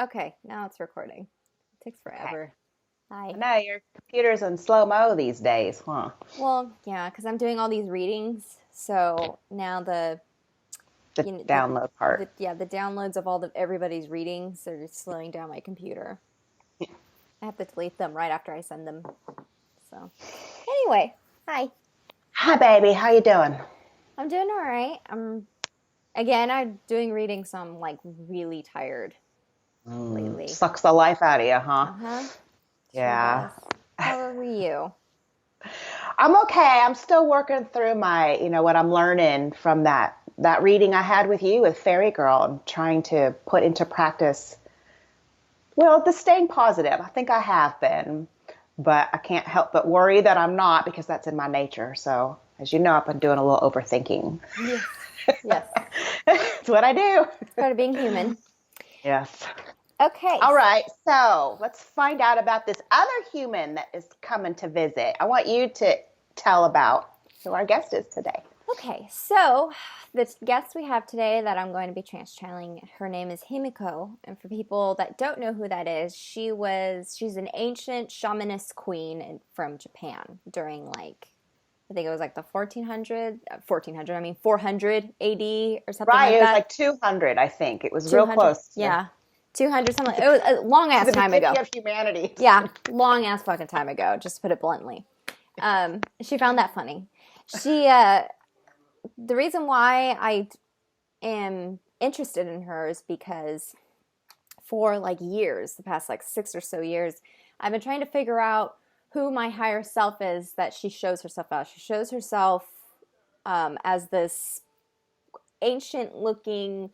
Okay, now it's recording. It takes Okay. forever. Hi. I know your computer's in slow-mo these days, huh? Well, yeah, because I'm doing all these readings. So now the The you know download part. the downloads of all the everybody's readings are just slowing down my computer. I have to delete them right after I send them. So anyway, hi. Hi, baby. How you doing? I'm doing all right. I'm doing readings, so I'm like really tired lately. Sucks the life out of you, huh? Uh-huh. Sure Yeah. does. How are you? I'm okay. I'm still working through what I'm learning from that reading I had with you with Fairy Girl. I'm trying to put into practice, well, the staying positive. I think I have been, but I can't help but worry that I'm not because that's in my nature. So, as you know, I've been doing a little overthinking. Yes. Yes. It's what I do. It's part of being human. Yes. Okay. All right, so let's find out about this other human that is coming to visit. I want you to tell about who our guest is today. Okay, so the guest we have today that I'm going to be trance channeling, her name is Himiko. And for people that don't know who that is, she's an ancient shamaness queen from Japan during I think it was like the 400 AD or something Right, like it was that. like 200, I think. It was real 200, close yeah. 200 something. It was a long to ass the time beginning ago. of humanity. Yeah, long ass fucking time ago, just to put it bluntly. She found that funny. She The reason why I am interested in her is because for like years, the past like 6 or so years, I've been trying to figure out who my higher self is that she shows herself as. She shows herself as this ancient looking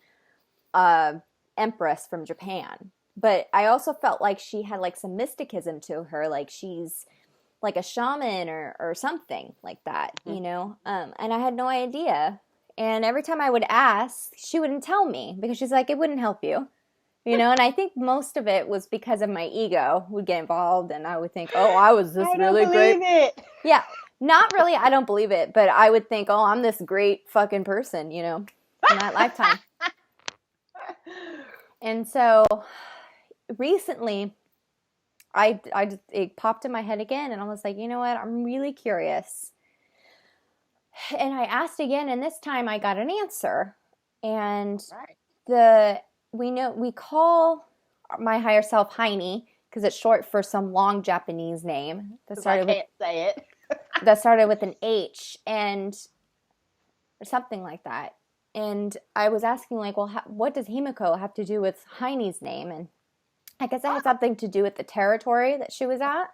uh, empress from Japan. But I also felt like she had like some mysticism to her, like she's like a shaman or something like that, Mhm. And I had no idea. And every time I would ask, she wouldn't tell me because she's like, it wouldn't help you. And I think most of it was because of my ego would get involved and I would think, oh, I was this I don't really great. believe it. Yeah, not really. I don't believe it, but I would think, oh, I'm this great fucking person, in that lifetime. And so recently, it popped in my head again, and I was like, you know what? I'm really curious. And I asked again, and this time I got an answer. And Right. the we call my higher self Heine because it's short for some long Japanese name Because I can't say it. that started with an H and or something like that. And I was asking like, well, what does Himiko have to do with Heine's name? And I guess it had something to do with the territory that she was at,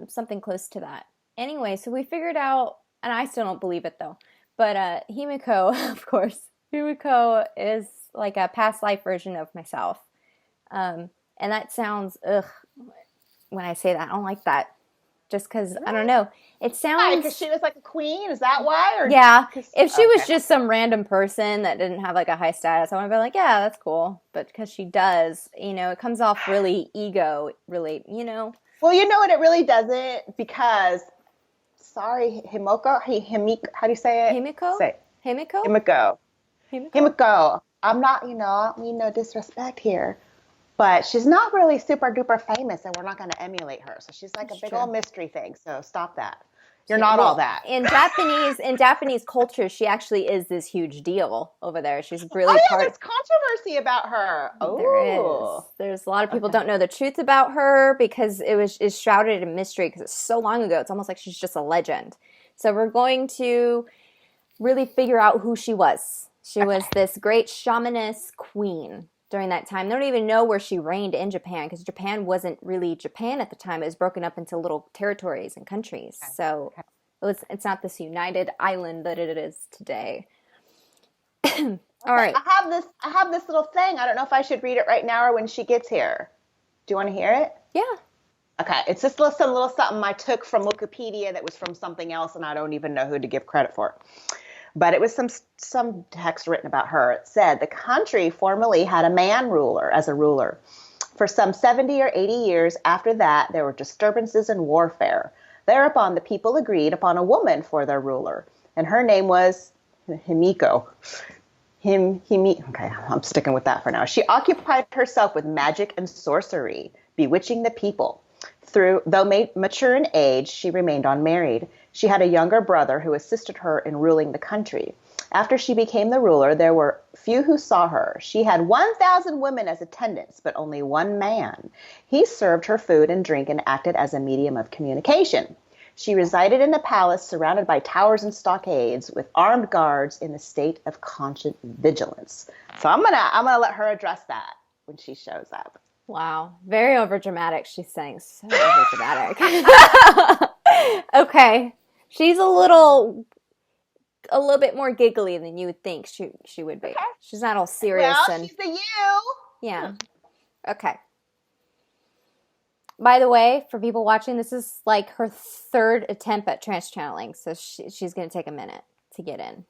something close to that. Anyway, so we figured out, and I still don't believe it though, but Himiko, of course, Himiko is like a past life version of myself. And that sounds, ugh, when I say that, I don't like that. Just because, I don't know, it Why? Because sounds, she was like a queen? Is that why? Or yeah, if she was okay. just some random person that didn't have like a high status, I want to be like, yeah, that's cool. But because she does, it comes off really ego, really. Well, you know what? It really doesn't because, sorry, Himiko, how do you say it? Himiko? Say it. Himiko? Himiko. Himiko? Himiko. I'm not, I don't mean no disrespect here, but she's not really super duper famous and we're not going to emulate her. So she's like a That's big true. old mystery thing. So stop that. You're not all Well, that. in Japanese culture, she actually is this huge deal over there. She's Oh really yeah, part. there's controversy about her. There is. Oh, There's a lot of people okay. don't know the truth about her because is shrouded in mystery because it's so long ago. It's almost like she's just a legend. So we're going to really figure out who she was. She was Okay. this great shamaness queen during that time. They don't even know where she reigned in Japan because Japan wasn't really Japan at the time. It was broken up into little territories and countries. Okay. So Okay. it's not this united island that it is today. All Okay. right. I have this little thing. I don't know if I should read it right now or when she gets here. Do you want to hear it? Yeah. Okay. It's just some little something I took from Wikipedia that was from something else and I don't even know who to give credit for. But it was some text written about her. It said the country formerly had a man ruler as a ruler. For some 70 or 80 years after that, there were disturbances and warfare. Thereupon the people agreed upon a woman for their ruler, and her name was Himiko. Okay, I'm sticking with that for now. She occupied herself with magic and sorcery, bewitching the people. Though mature in age, she remained unmarried. She had a younger brother who assisted her in ruling the country. After she became the ruler, there were few who saw her. She had 1,000 women as attendants, but only one man. He served her food and drink and acted as a medium of communication. She resided in a palace surrounded by towers and stockades with armed guards in a state of constant vigilance. So I'm gonna let her address that when she shows up. Wow. Very overdramatic. She's saying so overdramatic. Okay. She's a little bit more giggly than you would think she would be. Okay. She's not all serious Well, she's the you. Yeah. Okay. By the way, for people watching, this is like her third attempt at trance channeling, so she's going to take a minute to get in.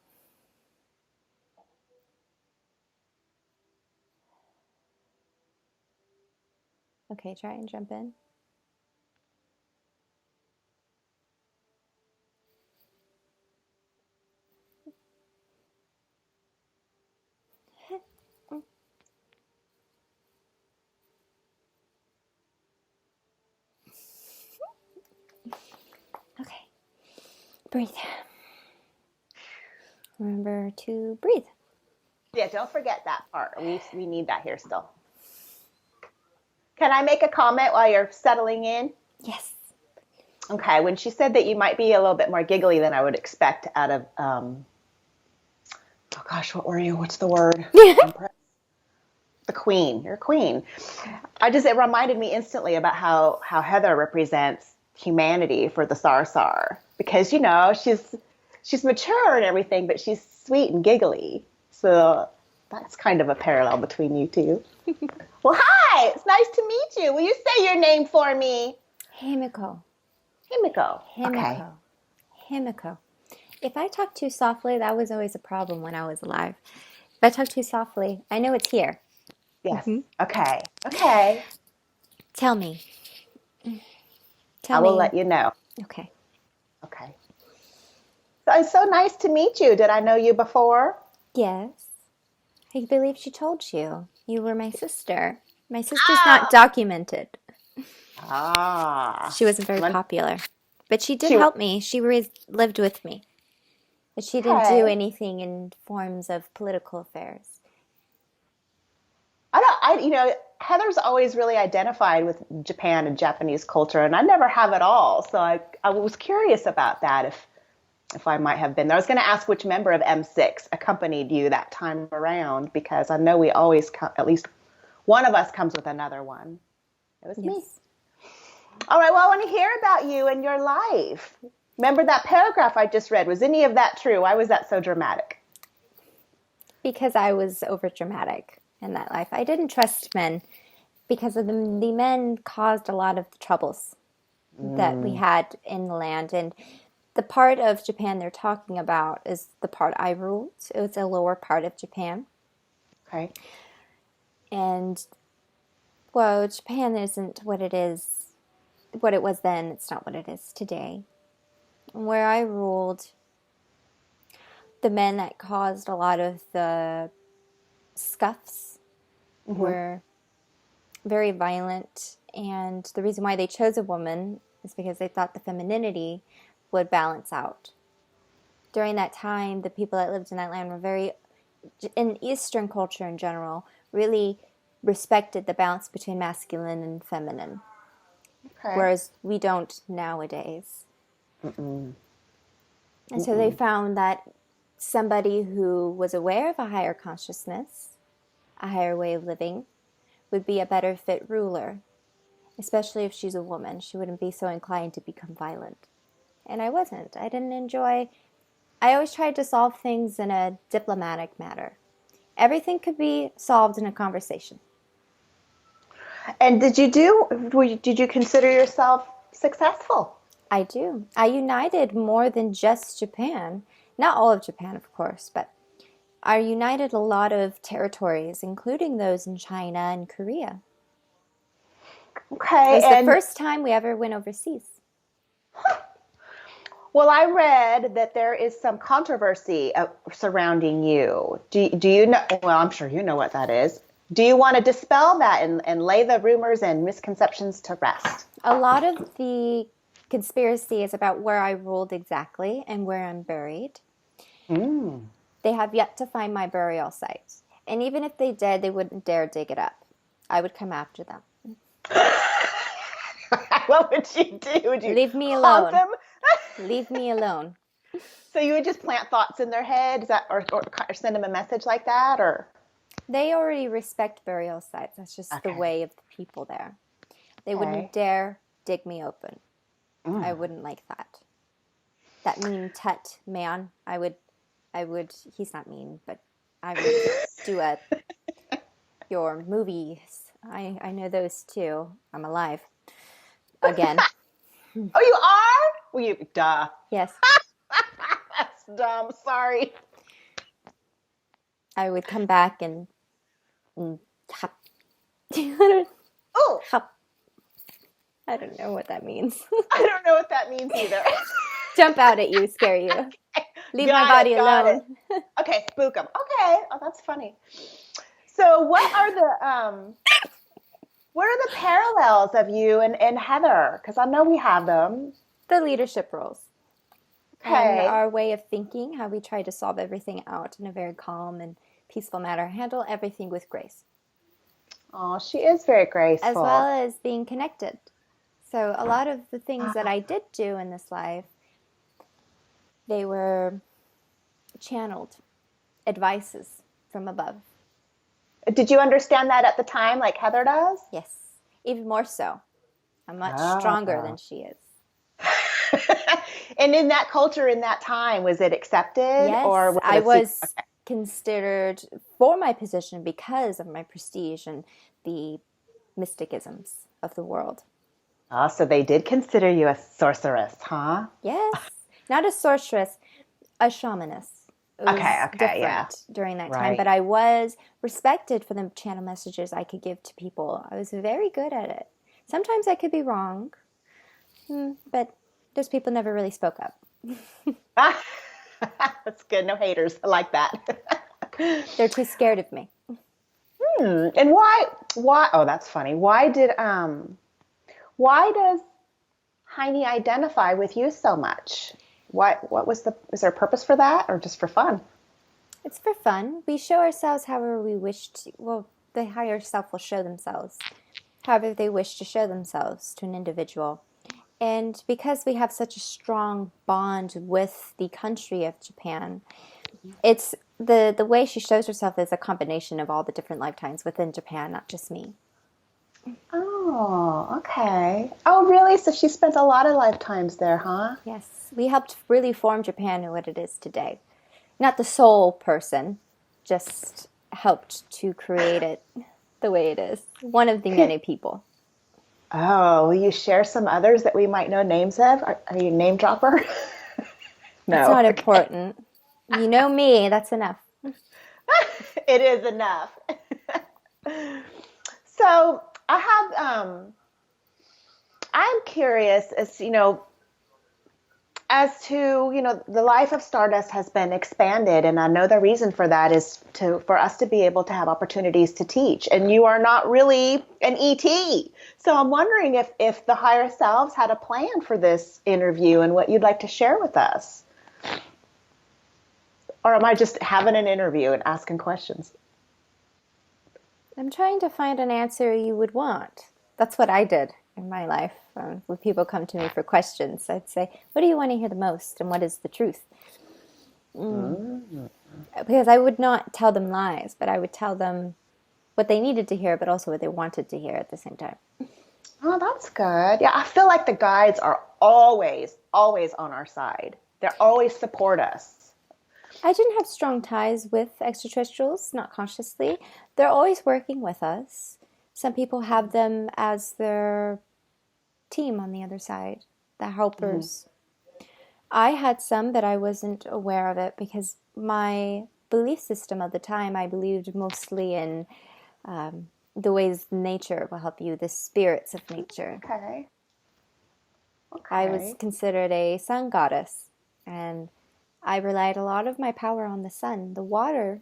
Okay, try and jump in. Okay. Breathe. Remember to breathe. Yeah, don't forget that part. We need that here still. Can I make a comment while you're settling in? Yes. Okay, when she said that you might be a little bit more giggly than I would expect out of, oh gosh, what were you? What's the word? The queen. You're a queen. It reminded me instantly about how Heather represents humanity for the Sarsar. Because, she's mature and everything, but she's sweet and giggly. So that's kind of a parallel between you two. Well, hi! It's nice to meet you. Will you say your name for me? Himiko. Himiko. Okay. Himiko. If I talk too softly, that was always a problem when I was alive. If I talk too softly, I know it's here. Yes. Mm-hmm. Okay. Tell me. I will let you know. Okay. So it's so nice to meet you. Did I know you before? Yes. I believe she told you. You were my sister. My sister's not documented. She wasn't very popular. But she did help me. She lived with me. But she didn't do anything in forms of political affairs. Heather's always really identified with Japan and Japanese culture, and I never have at all. So I was curious about that, if I might have been there. I was going to ask which member of M6 accompanied you that time around, because I know we always come, at least one of us comes with another one. It was me. All right, well, I want to hear about you and your life. Remember that paragraph I just read? Was any of that true? Why was that so dramatic? Because I was overdramatic in that life. I didn't trust men because of the men caused a lot of the troubles that we had in the land. And the part of Japan they're talking about is the part I ruled. It was a lower part of Japan. Okay. And, well, Japan isn't what it was then. It's not what it is today. Where I ruled, the men that caused a lot of the scuffs were very violent, and the reason why they chose a woman is because they thought the femininity would balance out. During that time, the people that lived in that land were very, in Eastern culture in general, really respected the balance between masculine and feminine, whereas we don't nowadays. And so they found that somebody who was aware of a higher consciousness, a higher way of living, would be a better fit ruler, especially if she's a woman. She wouldn't be so inclined to become violent. And I wasn't. I always tried to solve things in a diplomatic manner. Everything could be solved in a conversation. And did you consider yourself successful? I do. I united more than just Japan. Not all of Japan, of course, but I united a lot of territories, including those in China and Korea. Okay. It was the first time we ever went overseas. Well, I read that there is some controversy surrounding you. Do you know? Well, I'm sure you know what that is. Do you want to dispel that and lay the rumors and misconceptions to rest? A lot of the conspiracy is about where I ruled exactly and where I'm buried. Mm. They have yet to find my burial site. And even if they did, they wouldn't dare dig it up. I would come after them. What would you do? Would you Leave me haunt alone. them? Leave me alone. So you would just plant thoughts in their head, is that, or send them a message like that, or? They already respect burial sites. That's just the Okay. way of the people there. They Okay. wouldn't dare dig me open. I Mm. wouldn't like that. That mean tut man. He's not mean, but I would do your movies. I know those too. I'm alive. Again. Oh, you are? Well, duh. Yes. That's dumb. Sorry. I would come back and hop. Oh, Hop. I don't know what that means. I don't know what that means either. Jump out at you, scare you. Leave my Got body it, got alone. it. Okay, spook them. Okay. Oh, that's funny. So what are the parallels of you and Heather? Because I know we have them. The leadership roles. And Okay. our way of thinking, how we try to solve everything out in a very calm and peaceful manner, handle everything with grace, Oh, she is very as well graceful. as being connected. So a lot of the things that I did do in this life, they were channeled advices from above. Did you understand that at the time, like Heather does? Yes, even more so. I'm much stronger than Oh. she is. And in that culture, in that time, was it accepted or Yes, was it I a secret? was considered for my position because of my prestige and the mysticisms of the world. Oh, so they did consider you a sorceress, huh? Yes, not a sorceress, a shamaness. It Okay, was okay, yeah. different during that time, but Right. I was respected for the channel messages I could give to people. I was very good at it. Sometimes I could be wrong, but those people never really spoke up. That's good. No haters. I like that. They're too scared of me. And why oh, that's funny. Why does Heine identify with you so much? Is there a purpose for that or just for fun? It's for fun. We show ourselves however we wish to. Well, the higher self will show themselves however they wish to show themselves to an individual. And because we have such a strong bond with the country of Japan, it's the way she shows herself is a combination of all the different lifetimes within Japan, not just me. Oh, okay. Oh, really? So she spent a lot of lifetimes there, huh? Yes, we helped really form Japan to what it is today. Not the sole person, just helped to create it the way it is. One of the many people. Oh, will you share some others that we might know names of? Are you a name dropper? It's No. not Okay. important. You know me, that's enough. It is enough. So I'm curious as to, the life of Stardust has been expanded, and I know the reason for that is for us to be able to have opportunities to teach. And you are not really an ET. So I'm wondering if the higher selves had a plan for this interview and what you'd like to share with us. Or am I just having an interview and asking questions? I'm trying to find an answer you would want. That's what I did in my life. When people come to me for questions, I'd say, what do you want to hear the most and what is the truth? Because I would not tell them lies, but I would tell them what they needed to hear, but also what they wanted to hear at the same time. Oh, that's good. Yeah, I feel like the guides are always, always on our side. They always support us. I didn't have strong ties with extraterrestrials, not consciously. They're always working with us. Some people have them as their team on the other side, the helpers. I had some, but I wasn't aware of it because my belief system at the time, I believed mostly in the ways nature will help you, the spirits of nature. Okay. I was Okay. considered a sun goddess, and I relied a lot of my power on the sun. The water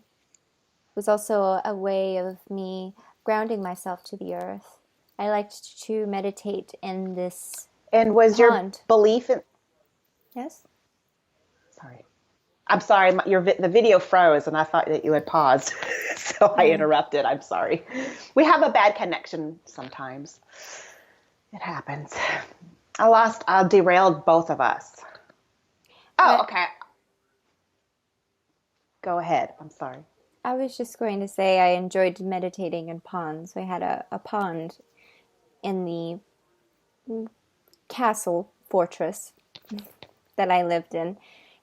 was also a way of me grounding myself to the earth. I liked to meditate in this And was your pond. belief in, Yes? sorry. I'm sorry, the video froze and I thought that you had paused. So I Oh. interrupted. I'm sorry. We have a bad connection sometimes. It happens. I derailed both of us. Oh, But okay. Go ahead. I'm sorry. I was just going to say I enjoyed meditating in ponds. We had a pond in the castle fortress that I lived in,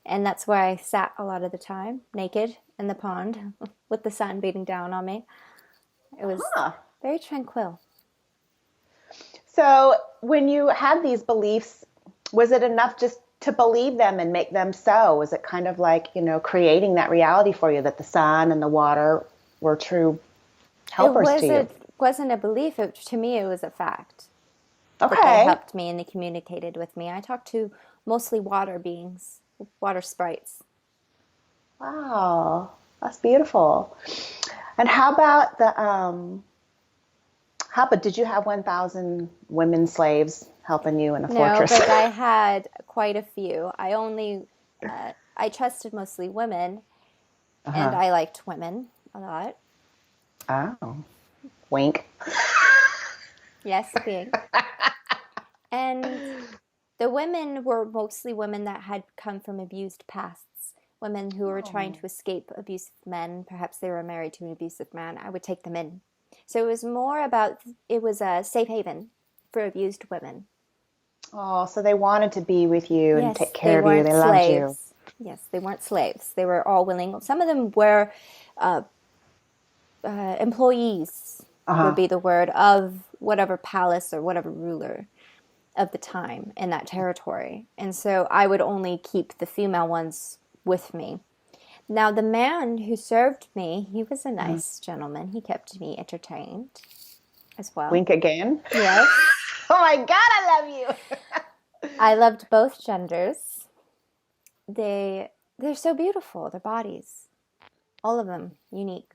and that's where I sat a lot of the time, naked in the pond with the sun beating down on me. It was Huh. very tranquil. So when you had these beliefs, was it enough just to believe them and make them so? Was it kind of like, creating that reality for you that the sun and the water were true It helpers to you? wasn't a belief. To me, it was a fact that they Okay. helped me and they communicated with me. I talked to mostly water beings, water sprites. Wow. That's beautiful. And how about did you have 1,000 women slaves helping you in a No, fortress? but I had quite a few. I trusted mostly women, and Uh-huh. I liked women a lot. Oh. Wink. Yes, being. And the women were mostly women that had come from abused pasts, women who were trying Oh. to escape abusive men. Perhaps they were married to an abusive man. I would take them in. So it was more about, it was a safe haven for abused women. Oh, so they wanted to be with you and take Yes, they care of you. weren't They loved you. slaves. Yes, they weren't slaves. They were all willing. Some of them were uh, employees, would Uh-huh. be the word, of whatever palace or whatever ruler of the time in that territory. And so I would only keep the female ones with me. Now, the man who served me, he was a Uh-huh. nice gentleman. He kept me entertained as well. Wink again. Yes, Oh my God, I love you. I loved both genders. They're so beautiful, their bodies, all of them unique.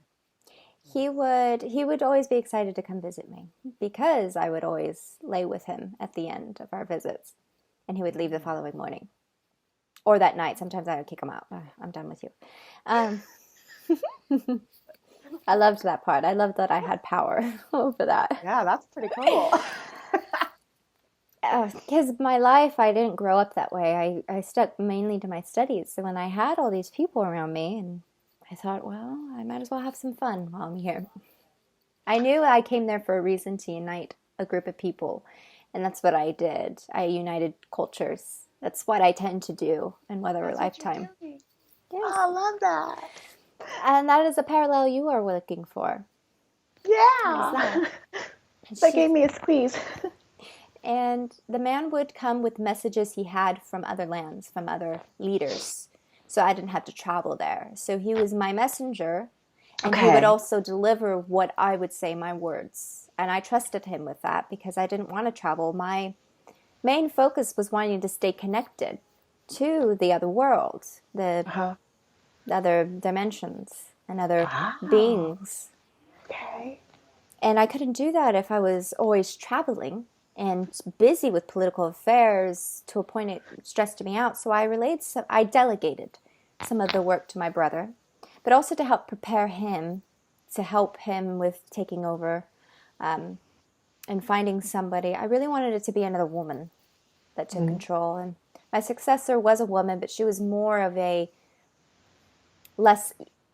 He would always be excited to come visit me because I would always lay with him at the end of our visits, and he would leave the following morning or that night. Sometimes I would kick him out. I'm done with you. Um, I loved that part. I loved that I had power over that. Yeah, that's pretty cool. Because my life, I didn't grow up that way. I stuck mainly to my studies. So when I had all these people around me, and I thought, well, I might as well have some fun while I'm here. I knew I came there for a reason to unite a group of people, and that's what I did. I united cultures. That's what I tend to do in whatever That's what you're lifetime. doing. Yes. Oh, I love that. And that is a parallel you are looking for. Is that? Yeah. That She, gave me a squeeze. and the man would come with messages he had from other lands, from other leaders. So I didn't have to travel there. So he was my messenger, and he would Okay. also deliver what I would say, my words. And I trusted him with that because I didn't want to travel. My main focus was wanting to stay connected to the other world, the Uh-huh. other dimensions, and other Wow. beings. Okay. And I couldn't do that if I was always traveling and busy with political affairs to a point it stressed me out. So I delegated some of the work to my brother, but also to help prepare him, to help him with taking over and finding somebody. I really wanted it to be another woman that took Mm. control. And my successor was a woman, but she was more of a less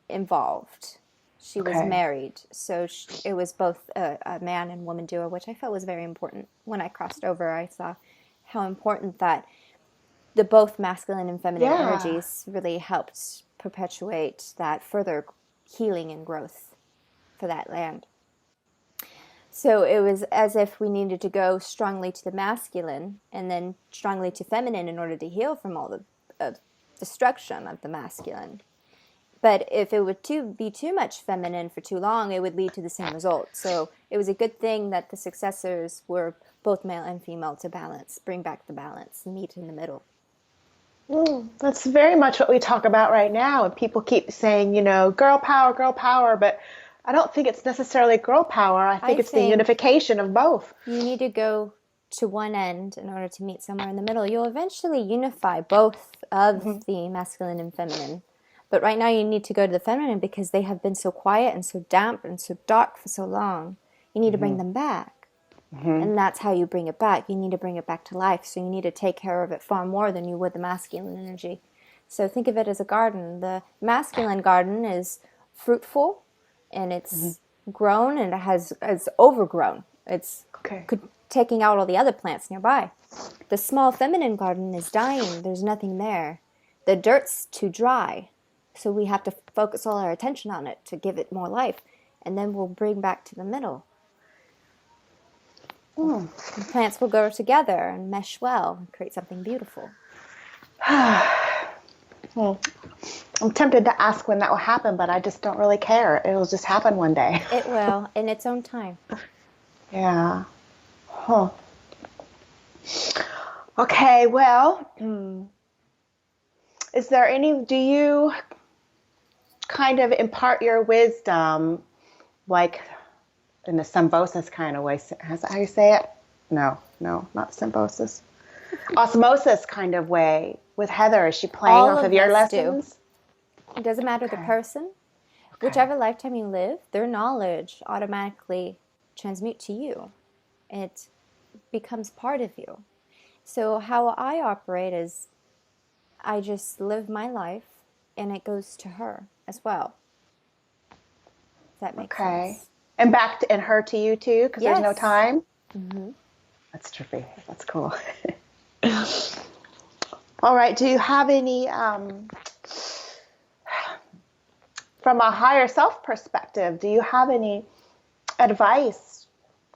involved. She was Okay. married, so it was both a man and woman duo, which I felt was very important. When I crossed over, I saw how important that the both masculine and feminine Yeah. energies really helped perpetuate that further healing and growth for that land. So it was as if we needed to go strongly to the masculine and then strongly to feminine in order to heal from all the destruction of the masculine. But if it would be too much feminine for too long, it would lead to the same result. So it was a good thing that the successors were both male and female to balance, bring back the balance, meet in the middle. That's very much what we talk about right now. And people keep saying, girl power, but I don't think it's necessarily girl power. I think it's the unification of both. You need to go to one end in order to meet somewhere in the middle. You'll eventually unify both of the masculine and feminine. But right now you need to go to the feminine because they have been so quiet and so damp and so dark for so long. You need to bring them back. And that's how you bring it back. You need to bring it back to life. So you need to take care of it far more than you would the masculine energy. So think of it as a garden. The masculine garden is fruitful and it's grown and it's overgrown. It's taking out all the other plants nearby. The small feminine garden is dying. There's nothing there. The dirt's too dry. So we have to focus all our attention on it to give it more life. And then we'll bring back to the middle. The plants will go together and mesh well and create something beautiful. I'm tempted to ask when that will happen, but I just don't really care. It will just happen one day. It will, in its own time. Yeah. Okay, well, do you kind of impart your wisdom like in a symbiosis kind of way? Is that how you say it? No, not symbiosis. Osmosis kind of way with Heather. Is she playing off of your lessons? It doesn't matter the person. Whichever lifetime you live, their knowledge automatically transmutes to you. It becomes part of you. So how I operate is I just live my life and it goes to her as well. Does that make sense? And and her to you too, because there's no time? That's trippy. That's cool. All right. Do you have any, from a higher self perspective, do you have any advice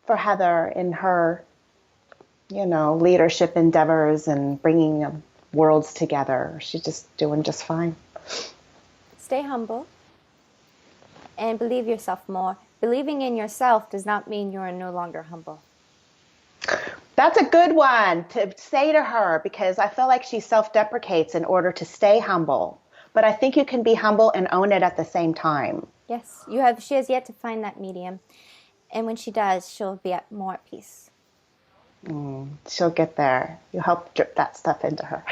for Heather in her, leadership endeavors and bringing worlds together? She's just doing just fine. Stay humble and believe yourself more. Believing in yourself does not mean you are no longer humble. That's a good one to say to her, because I feel like she self-deprecates in order to stay humble. But I think you can be humble and own it at the same time. Yes, she has yet to find that medium. And when she does, she'll be more at peace. She'll get there. You help drip that stuff into her.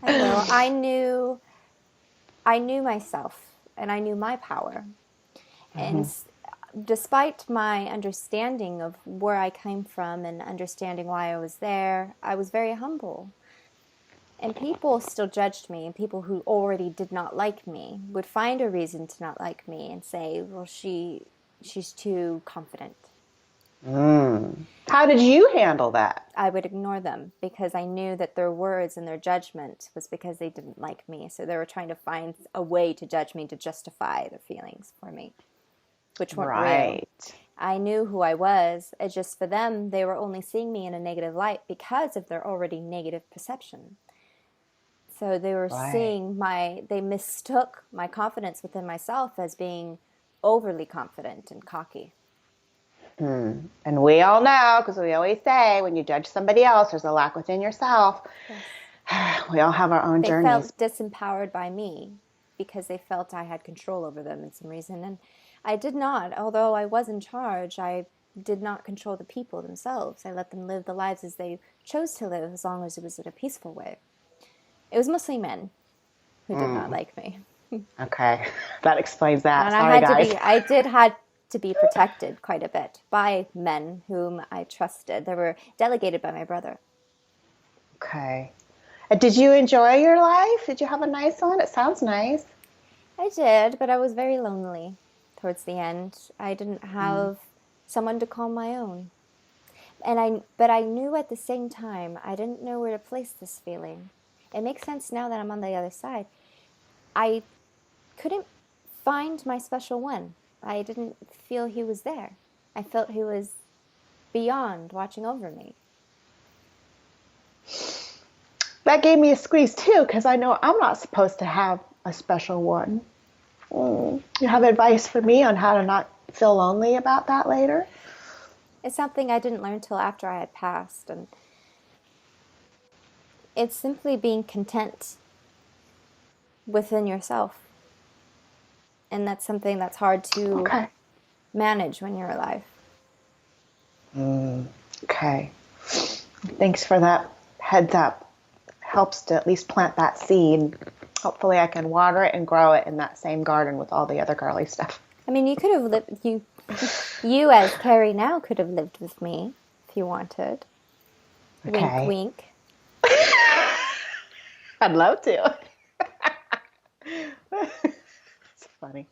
I will. I knew myself and I knew my power. And despite my understanding of where I came from and understanding why I was there, I was very humble. And people still judged me, and people who already did not like me would find a reason to not like me and say, well, she's too confident. How did you handle that? I would ignore them because I knew that their words and their judgment was because they didn't like me. So they were trying to find a way to judge me to justify their feelings for me, which weren't real. I knew who I was. It's just for them, they were only seeing me in a negative light because of their already negative perception. So they were seeing they mistook my confidence within myself as being overly confident and cocky. And we all know, because we always say, when you judge somebody else, there's a lack within yourself. Yes. We all have our own journeys. They felt disempowered by me because they felt I had control over them in some reason. And I did not. Although I was in charge, I did not control the people themselves. I let them live the lives as they chose to live, as long as it was in a peaceful way. It was mostly men who did not like me. Okay, that explains that. And Sorry, guys. I did had to be protected quite a bit by men whom I trusted. They were delegated by my brother. Okay. Did you enjoy your life? Did you have a nice one? It sounds nice. I did, but I was very lonely towards the end. I didn't have someone to call my own. But I knew at the same time, I didn't know where to place this feeling. It makes sense now that I'm on the other side. I couldn't find my special one. I didn't feel he was there. I felt he was beyond, watching over me. That gave me a squeeze too, because I know I'm not supposed to have a special one. You have advice for me on how to not feel lonely about that later? It's something I didn't learn till after I had passed, and it's simply being content within yourself. And that's something that's hard to Okay. manage when you're alive. Okay. Thanks for that heads up. Helps to at least plant that seed. Hopefully I can water it and grow it in that same garden with all the other girly stuff. I mean, you could have lived, you as Kari now could have lived with me if you wanted. Okay. Wink, wink. I'd love to. It's funny.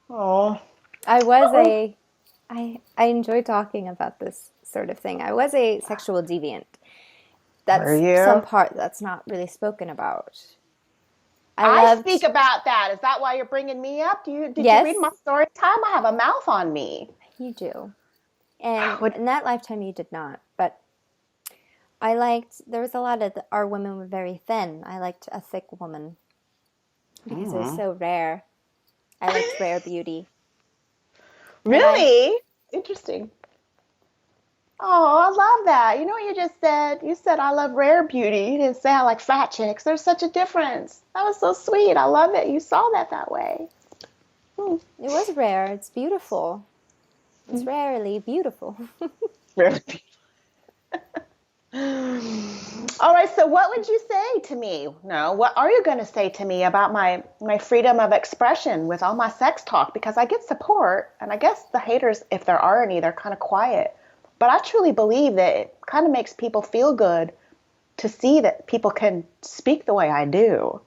Oh. I enjoy talking about this sort of thing. I was a sexual deviant. Were That's you? some part that's not really spoken about. I speak about that. Is that why you're bringing me up? Did Yes. you read my story time? I have a mouth on me. You do. And in that lifetime you did not. But there was a lot of, our women were very thin. I liked a thick woman because they're so rare. I liked rare beauty. Really? Interesting. Oh, I love that. You know what you just said? You said I love rare beauty. You didn't say I like fat chicks. There's such a difference. That was so sweet. I love it. You saw that way. It was rare. It's beautiful. It's rarely beautiful. Rare beauty. All right, so what would you say to me? No, what are you going to say to me about my freedom of expression with all my sex talk? Because I get support, and I guess the haters, if there are any, they're kind of quiet. But I truly believe that it kind of makes people feel good to see that people can speak the way I do.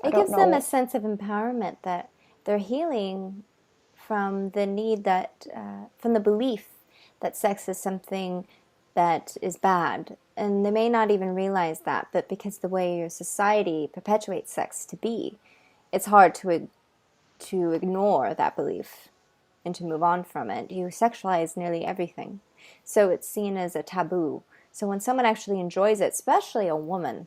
It gives them a sense of empowerment that they're healing from the need that, from the belief that sex is something that is bad. And they may not even realize that, but because the way your society perpetuates sex to be, it's hard to ignore that belief and to move on from it. You sexualize nearly everything. So it's seen as a taboo. So when someone actually enjoys it, especially a woman,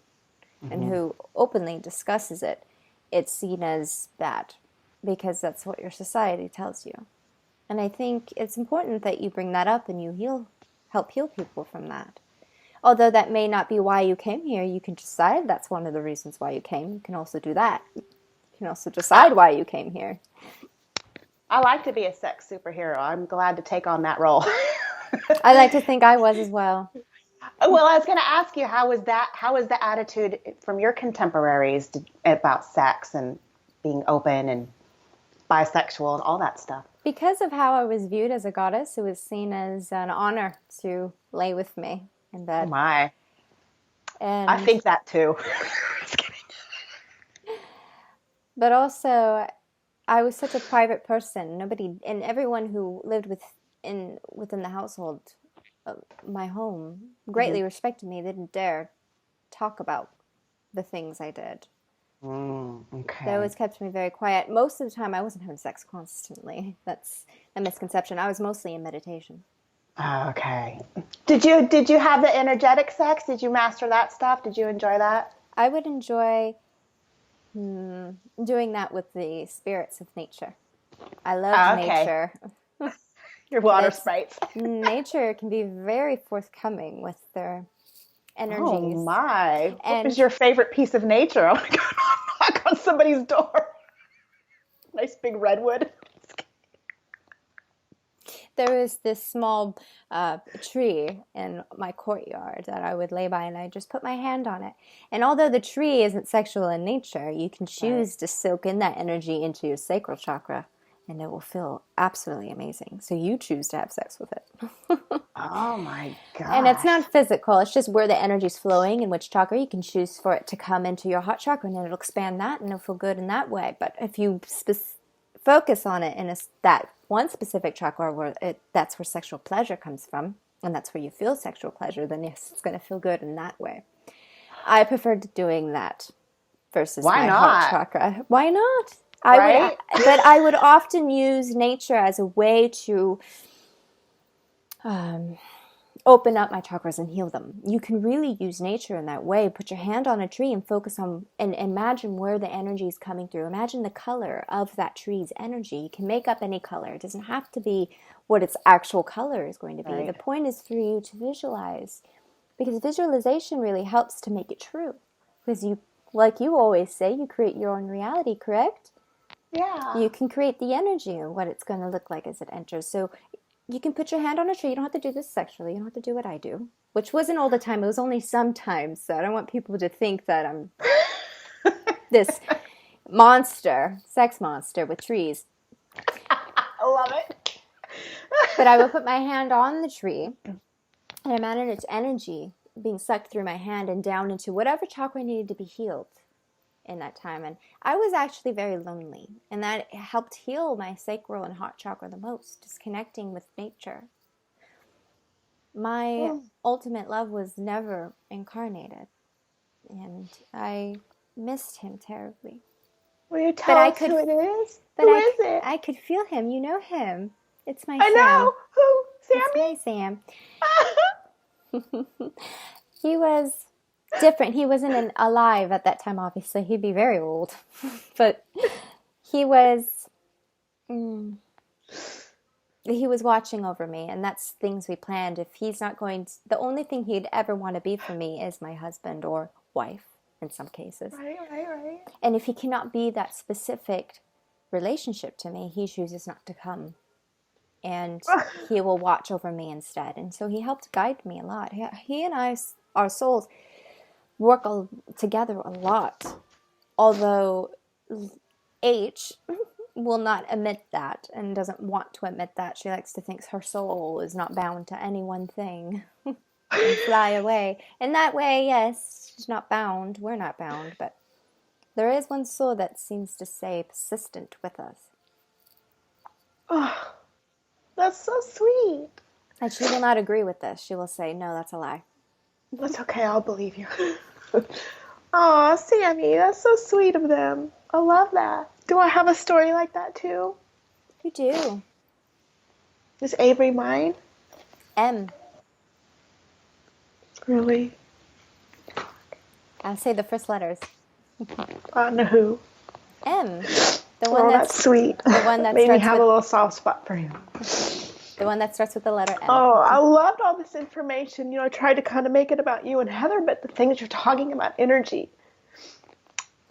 and who openly discusses it, it's seen as bad because that's what your society tells you. And I think it's important that you bring that up and you help heal people from that. Although that may not be why you came here, you can decide that's one of the reasons why you came. You can also do that. You can also decide why you came here. I like to be a sex superhero. I'm glad to take on that role. I like to think I was as well. Well, I was going to ask you, how was the attitude from your contemporaries about sex and being open and bisexual and all that stuff? Because of how I was viewed as a goddess, it was seen as an honor to lay with me in bed. Oh my. And I think that too. Just kidding. But also, I was such a private person. And everyone who lived within the household, my home, greatly respected me. They didn't dare talk about the things I did. Okay. They always kept me very quiet. Most of the time, I wasn't having sex constantly. That's a misconception. I was mostly in meditation. Okay. Did you have the energetic sex? Did you master that stuff? Did you enjoy that? I would enjoy doing that with the spirits of nature. I love nature. Your water sprites. Nature can be very forthcoming with their energies. Oh my. What was your favorite piece of nature? Oh my God. Knock on somebody's door. Nice big redwood. There was this small tree in my courtyard that I would lay by, and I just put my hand on it. And although the tree isn't sexual in nature, you can choose to soak in that energy into your sacral chakra, and it will feel absolutely amazing. So you choose to have sex with it. Oh my God. And it's not physical. It's just where the energy's flowing in which chakra. You can choose for it to come into your heart chakra, and it'll expand that, and it'll feel good in that way. But if you focus on it in that one specific chakra that's where sexual pleasure comes from, and that's where you feel sexual pleasure, then yes, it's going to feel good in that way. I preferred doing that versus my heart chakra. Why not? But I would often use nature as a way to open up my chakras and heal them. You can really use nature in that way. Put your hand on a tree and focus on and imagine where the energy is coming through. Imagine the color of that tree's energy. You can make up any color. It doesn't have to be what its actual color is going to be. Right. The point is for you to visualize, because visualization really helps to make it true. Because you, like you always say, you create your own reality, correct? Yeah. You can create the energy of what it's going to look like as it enters. So you can put your hand on a tree. You don't have to do this sexually. You don't have to do what I do, which wasn't all the time. It was only sometimes. So I don't want people to think that I'm this monster, sex monster with trees. I love it. But I would put my hand on the tree and imagine its energy being sucked through my hand and down into whatever chakra needed to be healed in that time. And I was actually very lonely, and that helped heal my sacral and heart chakra the most, just connecting with nature. My ultimate love was never incarnated, and I missed him terribly. Will you tell us who it is? But Who is it? I could feel him. You know him. It's my I Sam. know. Who? Sammy? It's my Sam. He was different. He wasn't alive at that time, obviously. He'd be very old. But he was watching over me, and that's things we planned. If he's not going to, the only thing he'd ever want to be for me is my husband or wife in some cases. Right. And if he cannot be that specific relationship to me, he chooses not to come. And he will watch over me instead. And so he helped guide me a lot. He and I, our souls, work together a lot. Although H will not admit that and doesn't want to admit that. She likes to think her soul is not bound to any one thing and fly away. And that way, yes, she's not bound. We're not bound. But there is one soul that seems to stay persistent with us. Oh, that's so sweet. And she will not agree with this. She will say, no, that's a lie. That's okay. I'll believe you. Aw, Sammy, that's so sweet of them. I love that. Do I have a story like that too? You do. Is Avery mine? M. Really? I'll say the first letters. No, who? M. The one that's sweet. The one that made me starts have with, a little soft spot for him. the one that starts with the letter M. Oh, I loved all this information. You know, I tried to kind of make it about you and Heather, but the things you're talking about, energy.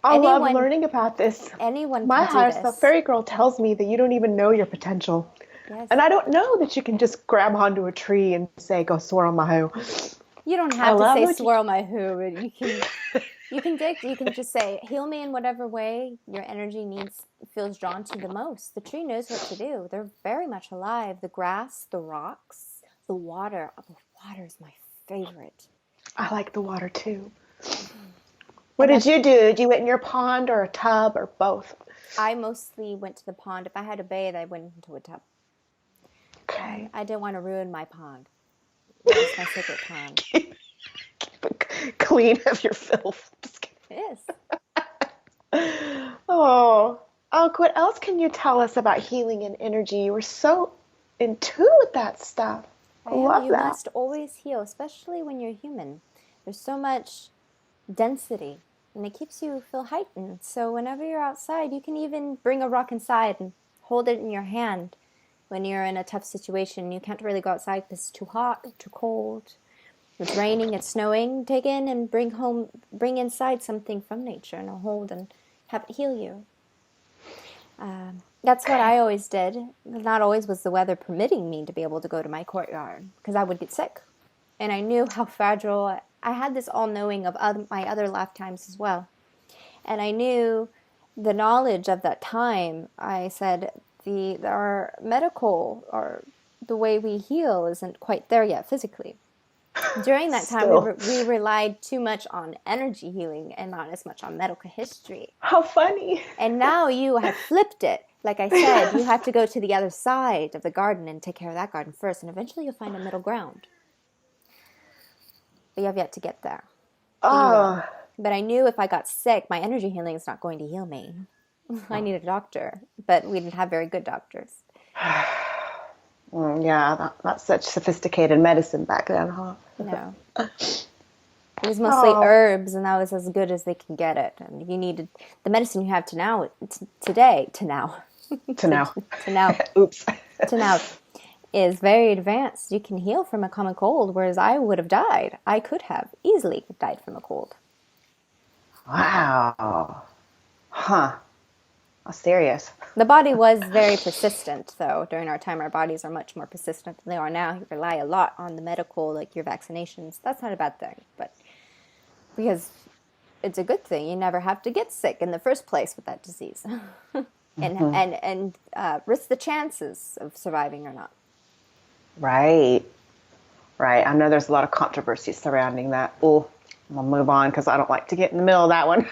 I love learning about this. Anyone My can higher do this. self fairy girl tells me that you don't even know your potential. Yes. And I don't know that you can just grab onto a tree and say, go swirl my hoe. You don't have to say swirl my hoo, but you can just say, heal me in whatever way your energy feels drawn to the most. The tree knows what to do. They're very much alive. The grass, the rocks, the water. Oh, the water is my favorite. I like the water too. What did you do? Did you went in your pond or a tub or both? I mostly went to the pond. If I had to bathe, I went into a tub. Okay. I didn't want to ruin my pond. It's my sacred pond. Keep it clean of your filth. Just kidding. It is. Oh, what else can you tell us about healing and energy? You were so in tune with that stuff. I love that. You must always heal, especially when you're human. There's so much density, and it keeps you feel heightened. So whenever you're outside, you can even bring a rock inside and hold it in your hand when you're in a tough situation. You can't really go outside because it's too hot, too cold. It's raining, it's snowing. Take in and bring inside something from nature and hold and have it heal you. That's what I always did. Not always was the weather permitting me to be able to go to my courtyard because I would get sick. And I knew how fragile. I had this all-knowing of my other lifetimes as well. And I knew the knowledge of that time. I said, our medical or the way we heal isn't quite there yet physically. During that time, we relied too much on energy healing and not as much on medical history. How funny. And now you have flipped it. Like I said, you have to go to the other side of the garden and take care of that garden first. And eventually you'll find a middle ground. But you have yet to get there. Oh. But I knew if I got sick, my energy healing is not going to heal me. I need a doctor. But we didn't have very good doctors. Yeah, not such sophisticated medicine back then, huh? No. It was mostly Oh, herbs, and that was as good as they can get it. And you needed the medicine you have to now, today, to now, to now. to now, Oops. to now, is very advanced. You can heal from a common cold, whereas I would have died. I could have easily died from a cold. Wow. Huh. That's serious. The body was very persistent, though. During our time, our bodies are much more persistent than they are now. You rely a lot on the medical, like your vaccinations. That's not a bad thing, but because it's a good thing. You never have to get sick in the first place with that disease, and risk the chances of surviving or not. Right. Right. I know there's a lot of controversy surrounding that. Oh, I'm gonna move on because I don't like to get in the middle of that one.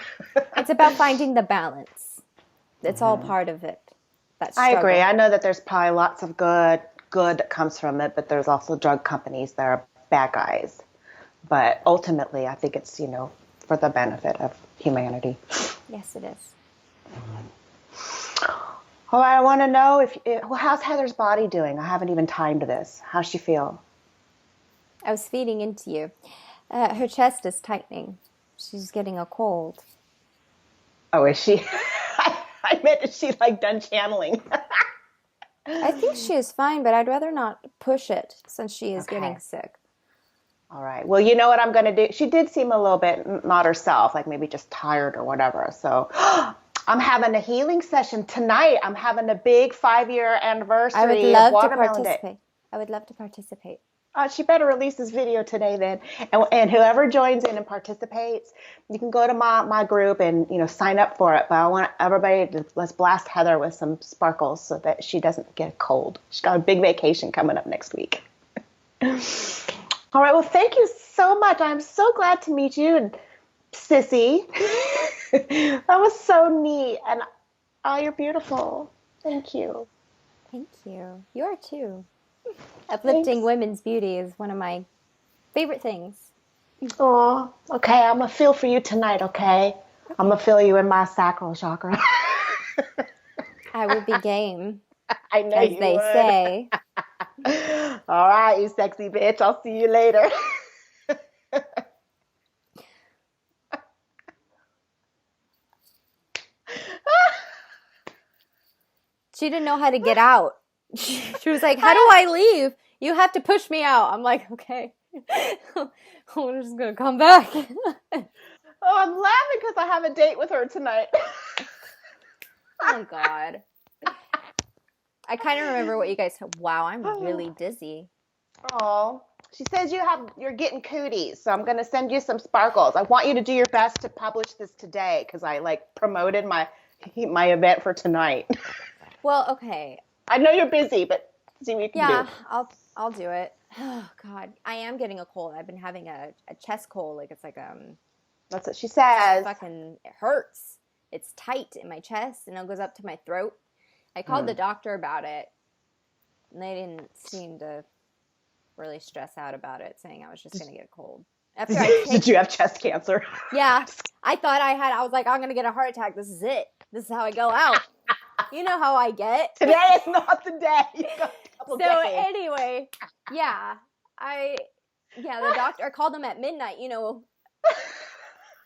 It's about finding the balance. It's all part of it. That I agree. struggle. I know that there's probably lots of good that comes from it, but there's also drug companies that are bad guys. But ultimately, I think it's, for the benefit of humanity. Yes, it is. Oh, I want to know well, how's Heather's body doing? I haven't even timed this. How's she feel? I was feeding into you. Her chest is tightening. She's getting a cold. Oh, is she? I meant, is she like done channeling? I think she is fine, but I'd rather not push it since she is getting Okay. sick. All right. Well, you know what I'm going to do? She did seem a little bit not herself, like maybe just tired or whatever. So I'm having a healing session tonight. I'm having a big 5-year I would anniversary of love to Watermelon Day. participate. I would love to participate. She better release this video today then. And whoever joins in and participates, you can go to my group and, sign up for it. But I want everybody to, let's blast Heather with some sparkles so that she doesn't get a cold. She's got a big vacation coming up next week. All right. Well, thank you so much. I'm so glad to meet you, and Sissy. That was so neat. And oh, you're beautiful. Thank you. Thank you. You are too. Uplifting Thanks. women's beauty is one of my favorite things. Oh, okay. I'm going to feel for you tonight, okay? I'm Okay. going to feel you in my sacral chakra. I would be game, I know as you they would. say. All right, you sexy bitch. I'll see you later. She didn't know how to get out. She was like, "How do I leave? You have to push me out." I'm like, "Okay." We're just gonna come back. Oh, I'm laughing because I have a date with her tonight. Oh God. I kind of remember what you guys said. Wow, I'm really dizzy. Oh, she says you're getting cooties, so I'm gonna send you some sparkles. I want you to do your best to publish this today because I promoted my event for tonight. Well, okay. I know you're busy, but see what you can do. Yeah, I'll do it. Oh God, I am getting a cold. I've been having a chest cold. Like it's like That's what she just says. fucking it hurts. It's tight in my chest and it goes up to my throat. I called the doctor about it, and they didn't seem to really stress out about it, saying I was just gonna get a cold. After I Did take, you have chest cancer? yeah, I thought I had. I was like, I'm gonna get a heart attack. This is it. This is how I go out. You know how I get. Today is not the day. You got a couple So days. anyway, yeah, the doctor. I called them at midnight.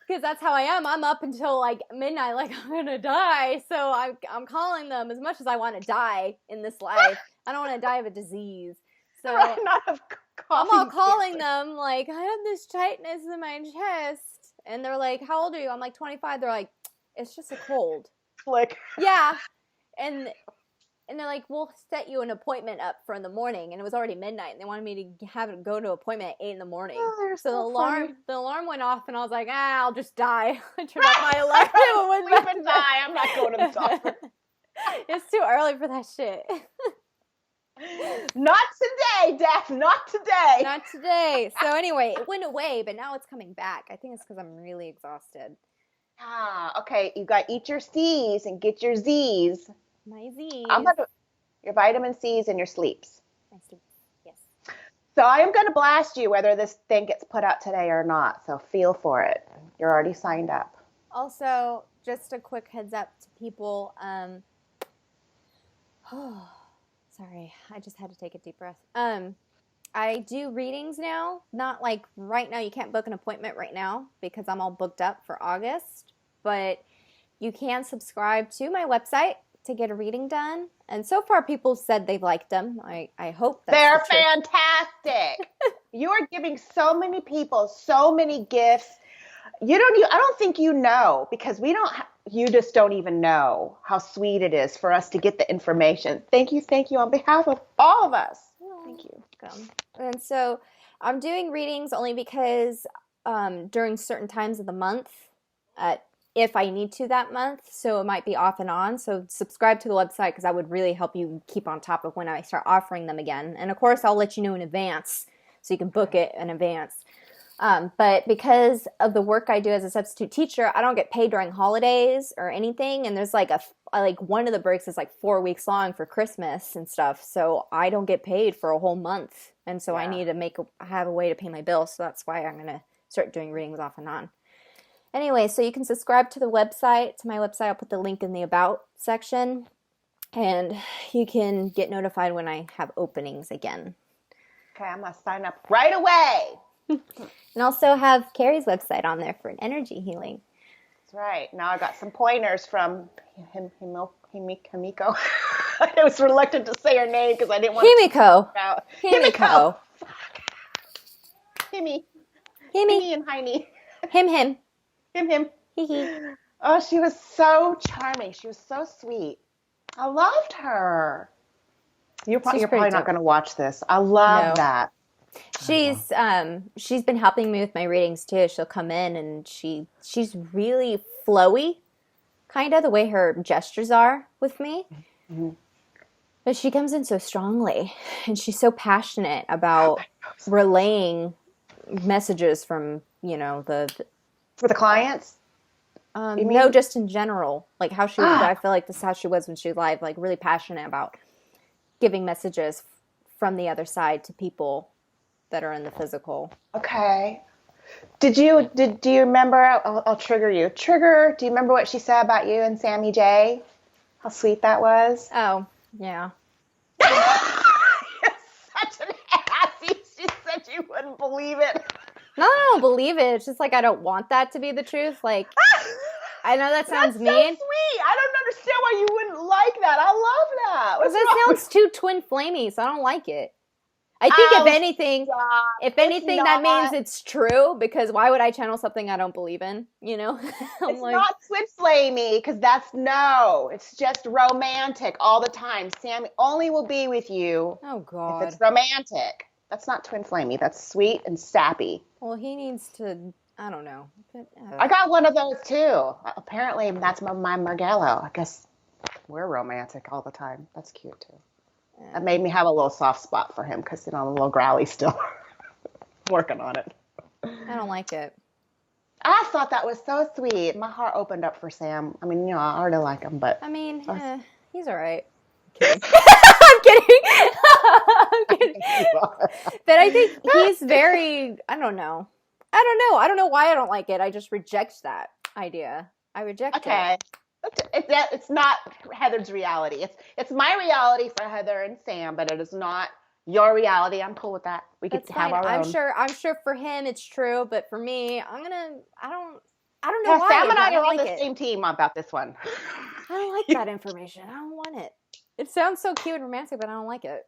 Because that's how I am. I'm up until like midnight, like I'm gonna die. So I'm calling them as much as I want to die in this life. I don't want to die of a disease. So Right, not of I'm all coughing calling cancer. them like, I have this tightness in my chest, and they're like, "How old are you?" I'm like, 25. They're like, "It's just a cold." Flick. Yeah, and they're like, "We'll set you an appointment up for in the morning," and it was already midnight, and they wanted me to have it go to an appointment at 8 in the morning. Oh, they're So so funny. the alarm went off, and I was like, I'll just die. I turned off my alarm and went Sleep back and to bed. die. I'm not going to the doctor. It's too early for that shit. Not today, Daph. Not today. Not today. So anyway, it went away, but now it's coming back. I think it's because I'm really exhausted. Ah, okay. You got to eat your C's and get your Z's. My I'm Z's. gonna your vitamin C's and your sleeps. My sleep. Yes. So I am gonna blast you whether this thing gets put out today or not. So feel for it. You're already signed up. Also, just a quick heads up to people. So Sorry, I just had to take a deep breath. I do readings now. Not like right now. You can't book an appointment right now because I'm all booked up for August. But you can subscribe to my website to get a reading done. And so far, people said they've liked them. I hope that's They're the truth. fantastic. You are giving so many people so many gifts. I don't think you know, because you just don't even know how sweet it is for us to get the information. Thank you on behalf of all of us. Thank you. And so I'm doing readings only because during certain times of the month, if I need to that month, so it might be off and on. So subscribe to the website because that would really help you keep on top of when I start offering them again. And of course, I'll let you know in advance so you can book it in advance. But because of the work I do as a substitute teacher, I don't get paid during holidays or anything. And there's like one of the breaks is like 4 weeks long for Christmas and stuff. So I don't get paid for a whole month. And so I need to have a way to pay my bills. So that's why I'm going to start doing readings off and on. Anyway, so you can subscribe to my website. I'll put the link in the About section. And you can get notified when I have openings again. Okay, I'm going to sign up right away. And also have Kari's website on there for an energy healing. That's right. Now I got some pointers from Himiko. I was reluctant to say her name because I didn't want Himiko. to. Himiko. Himmy and Heine. Him. Hee. Oh, she was so charming. She was so sweet. I loved her. You're probably not going to watch this. I love that. She's been helping me with my readings too. She'll come in and she's really flowy, kind of the way her gestures are with me. Mm-hmm. But she comes in so strongly, and she's so passionate about relaying messages from for the clients. No, just in general, like how she. I feel like this is how she was when she was live, like really passionate about giving messages from the other side to people that are in the physical. Okay. Do you remember? I'll trigger you. Do you remember what she said about you and Sammy J? How sweet that was. Oh, yeah. You're such an assy. She said you wouldn't believe it. No, I don't believe it. It's just like I don't want that to be the truth. Like, I know that sounds mean. That's so sweet. I don't understand why you wouldn't like that. I love that. Because it sounds too twin flamey, so I don't like it. I think if anything, that means it's true, because why would I channel something I don't believe in? It's not twin flamey, because it's just romantic all the time. Sammy only will be with you if it's romantic. That's not twin flamey. That's sweet and sappy. Well, he needs to, I don't know. I got one of those too. Apparently, that's my Margello. I guess we're romantic all the time. That's cute too. That made me have a little soft spot for him because, I'm a little growly still. Working on it. I don't like it. I thought that was so sweet. My heart opened up for Sam. I mean, I already like him, but... I mean, he's all right. I'm kidding. I'm kidding. But I think he's very, I don't know. I don't know why I don't like it. I just reject that idea. I reject it. Okay. It's not Heather's reality. It's my reality for Heather and Sam, but it is not your reality. I'm cool with that. We could have our own. I'm sure for him it's true, but for me, I don't know why. Sam and I are on the same team about this one. I don't like that information. I don't want it. It sounds so cute and romantic, but I don't like it.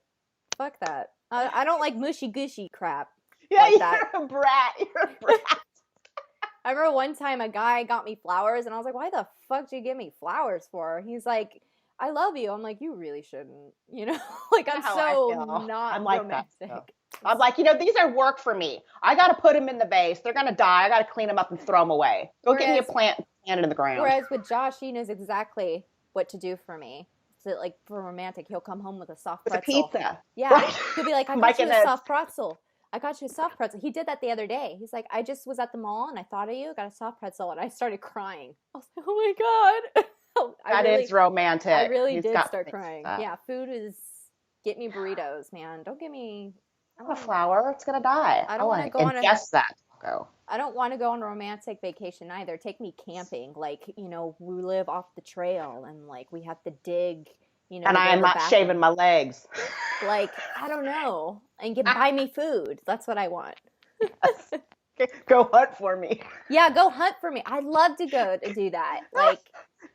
Fuck that. I don't like mushy gushy crap. Yeah, like you're a brat. You're a brat. I remember one time a guy got me flowers, and I was like, why the fuck did you give me flowers for? He's like, I love you. I'm like, you really shouldn't. Like, I'm so not like romantic. That, I'm like, these are work for me. I got to put them in the vase. They're going to die. I got to clean them up and throw them away. Go get me a plant and plant it in the ground. Whereas with Josh, he knows exactly what to do for me. So, like, for romantic, he'll come home with a soft pretzel. With a pizza. Yeah. Right. He'll be like, I got you a soft pretzel. He did that the other day. He's like, I just was at the mall and I thought of you, got a soft pretzel, and I started crying. I was like, oh my God. That is romantic. I really did start crying. Yeah, food is, get me burritos, man. Don't give me. A flower, it's going to die. I don't want to go on I don't want to go on a romantic vacation either. Take me camping. Like, we live off the trail and like we have to dig you know, And to I go to am the not bathroom. shaving my legs. Like, I don't know. And buy me food. That's what I want. Go hunt for me. Yeah, go hunt for me. I'd love to go to do that. Like,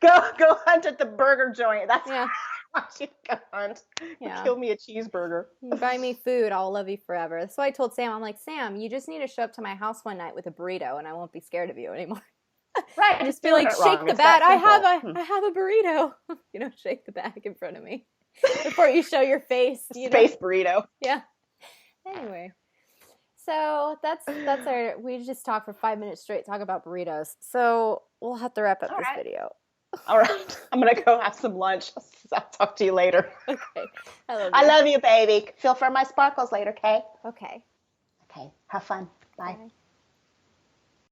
Go hunt at the burger joint. That's yeah, I want you to go hunt. yeah. Kill me a cheeseburger. You buy me food, I'll love you forever. That's why I told Sam, I'm like, Sam, you just need to show up to my house one night with a burrito and I won't be scared of you anymore. Right, Just just be doing like, it shake wrong. the It's that bag. simple. I have a burrito. You know, shake the bag in front of me before you show your face. You know? Space burrito. Yeah. Anyway, so that's our. We just talked for 5 minutes straight, talk about burritos. So we'll have to wrap up All this right. video. All right. I'm gonna go have some lunch. I'll talk to you later. Okay. I love you. I love you, baby. Feel for my sparkles later, okay? Okay. Okay. Have fun. Bye. Bye.